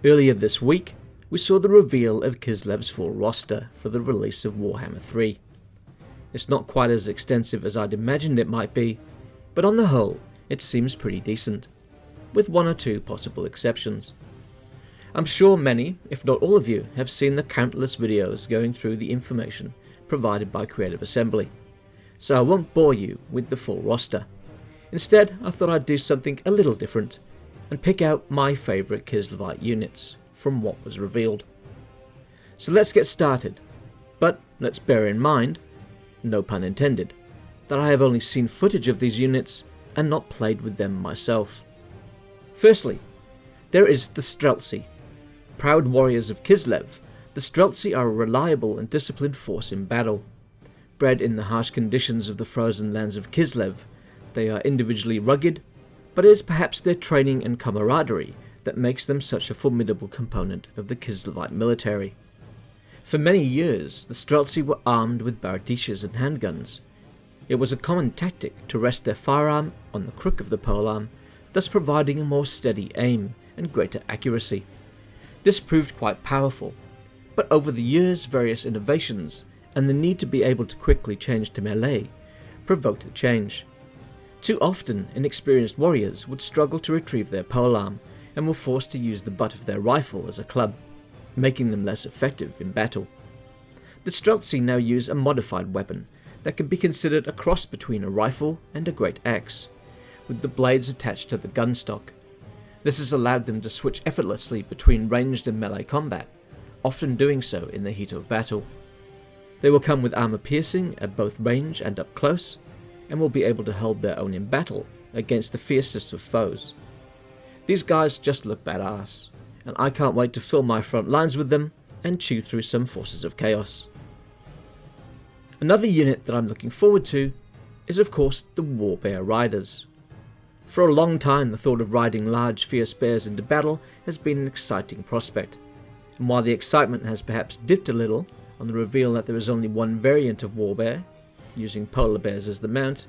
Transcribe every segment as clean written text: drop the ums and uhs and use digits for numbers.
Earlier this week, we saw the reveal of Kislev's full roster for the release of Warhammer 3. It's not quite as extensive as I'd imagined it might be, but on the whole, it seems pretty decent, with one or two possible exceptions. I'm sure many, if not all of you, have seen the countless videos going through the information provided by Creative Assembly, so I won't bore you with the full roster. Instead, I thought I'd do something a little different and pick out my favourite Kislevite units from what was revealed. So let's get started, but let's bear in mind, no pun intended, that I have only seen footage of these units and not played with them myself. Firstly, there is the Strelsi. Proud warriors of Kislev, the Strelsi are a reliable and disciplined force in battle. Bred in the harsh conditions of the frozen lands of Kislev, they are individually rugged, but it is perhaps their training and camaraderie that makes them such a formidable component of the Kislevite military. For many years, the Strelsi were armed with baradishas and handguns. It was a common tactic to rest their firearm on the crook of the polearm, thus providing a more steady aim and greater accuracy. This proved quite powerful, but over the years various innovations and the need to be able to quickly change to melee provoked a change. Too often, inexperienced warriors would struggle to retrieve their polearm and were forced to use the butt of their rifle as a club, making them less effective in battle. The Strelsi now use a modified weapon that can be considered a cross between a rifle and a great axe, with the blades attached to the gun stock. This has allowed them to switch effortlessly between ranged and melee combat, often doing so in the heat of battle. They will come with armor piercing at both range and up close, and will be able to hold their own in battle against the fiercest of foes. These guys just look badass, and I can't wait to fill my front lines with them and chew through some forces of chaos. Another unit that I'm looking forward to is of course the Warbear Riders. For a long time the thought of riding large fierce bears into battle has been an exciting prospect, and while the excitement has perhaps dipped a little on the reveal that there is only one variant of Warbear, using polar bears as the mount,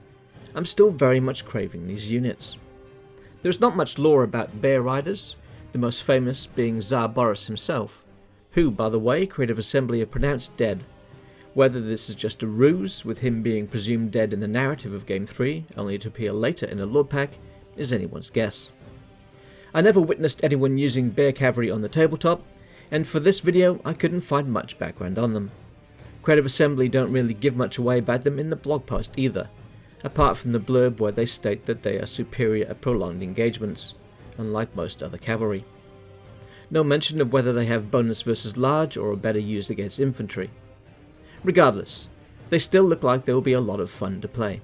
I'm still very much craving these units. There is not much lore about bear riders, the most famous being Tsar Boris himself, who, by the way, Creative Assembly have pronounced dead. Whether this is just a ruse, with him being presumed dead in the narrative of Game 3, only to appear later in a Lord Pack, is anyone's guess. I never witnessed anyone using bear cavalry on the tabletop, and for this video I couldn't find much background on them. Creative Assembly don't really give much away about them in the blog post either, apart from the blurb where they state that they are superior at prolonged engagements, unlike most other cavalry. No mention of whether they have bonus versus large or are better used against infantry. Regardless, they still look like there will be a lot of fun to play.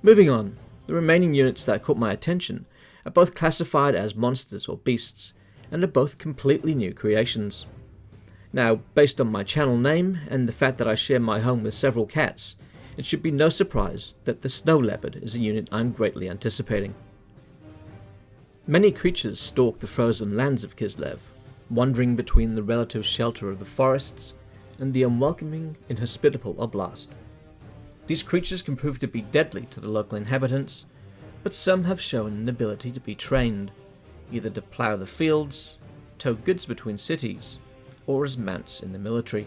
Moving on, the remaining units that caught my attention are both classified as monsters or beasts, and are both completely new creations. Now, based on my channel name and the fact that I share my home with several cats, it should be no surprise that the snow leopard is a unit I'm greatly anticipating. Many creatures stalk the frozen lands of Kislev, wandering between the relative shelter of the forests and the unwelcoming, inhospitable oblast. These creatures can prove to be deadly to the local inhabitants, but some have shown an ability to be trained, either to plough the fields, tow goods between cities, or as mounts in the military.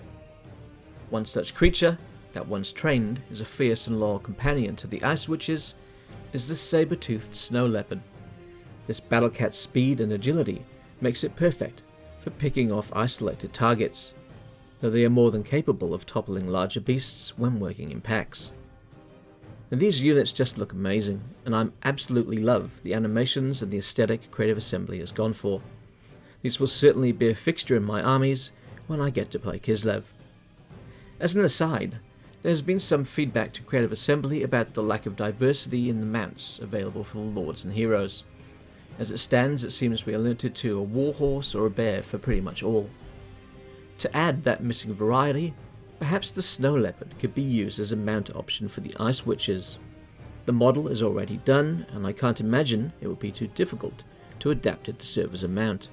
One such creature, that once trained is a fierce and loyal companion to the Ice Witches, is the saber-toothed snow leopard. This battle cat's speed and agility makes it perfect for picking off isolated targets, though they are more than capable of toppling larger beasts when working in packs. And these units just look amazing, and I absolutely love the animations and the aesthetic Creative Assembly has gone for. These will certainly be a fixture in my armies when I get to play Kislev. As an aside, there has been some feedback to Creative Assembly about the lack of diversity in the mounts available for the lords and heroes. As it stands, it seems we are limited to a warhorse or a bear for pretty much all. To add that missing variety, perhaps the snow leopard could be used as a mount option for the Ice Witches. The model is already done, and I can't imagine it would be too difficult to adapt it to serve as a mount.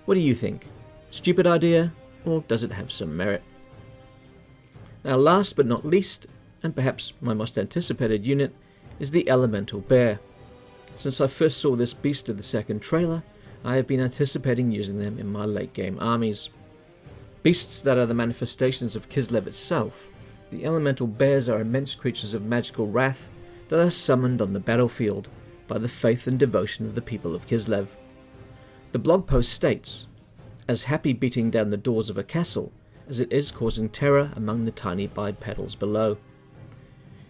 What do you think? Stupid idea, or does it have some merit? Now, last but not least, and perhaps my most anticipated unit, is the Elemental Bear. Since I first saw this beast in the second trailer, I have been anticipating using them in my late game armies. Beasts that are the manifestations of Kislev itself, the elemental bears are immense creatures of magical wrath that are summoned on the battlefield by the faith and devotion of the people of Kislev. The blog post states, as happy beating down the doors of a castle as it is causing terror among the tiny bipedals below.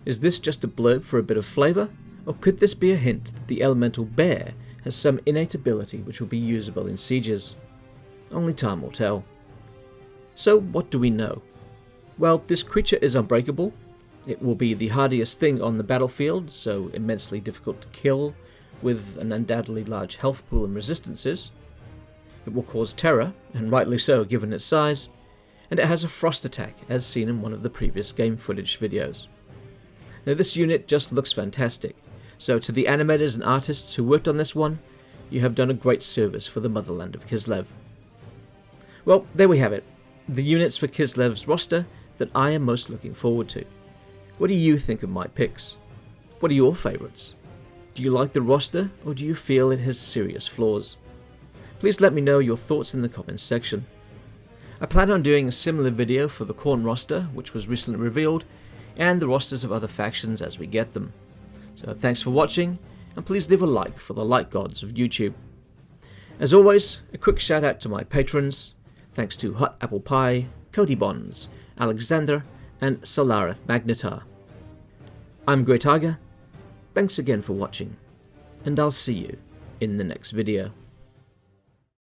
Is this just a blurb for a bit of flavour, or could this be a hint that the elemental bear has some innate ability which will be usable in sieges? Only time will tell. So what do we know? Well, this creature is unbreakable. It will be the hardiest thing on the battlefield, so immensely difficult to kill, with an undoubtedly large health pool and resistances. It will cause terror, and rightly so given its size, and it has a frost attack as seen in one of the previous game footage videos. Now this unit just looks fantastic, so to the animators and artists who worked on this one, you have done a great service for the motherland of Kislev. Well, there we have it, the units for Kislev's roster that I am most looking forward to. What do you think of my picks? What are your favourites? Do you like the roster, or do you feel it has serious flaws? Please let me know your thoughts in the comments section. I plan on doing a similar video for the Khorne roster, which was recently revealed, and the rosters of other factions as we get them. So thanks for watching, and please leave a like for the light gods of YouTube. As always, a quick shout out to my patrons. Thanks to Hot Apple Pie, Cody Bonds, Alexander, and Solarith Magnetar. I'm Grey Tiger, thanks again for watching, and I'll see you in the next video.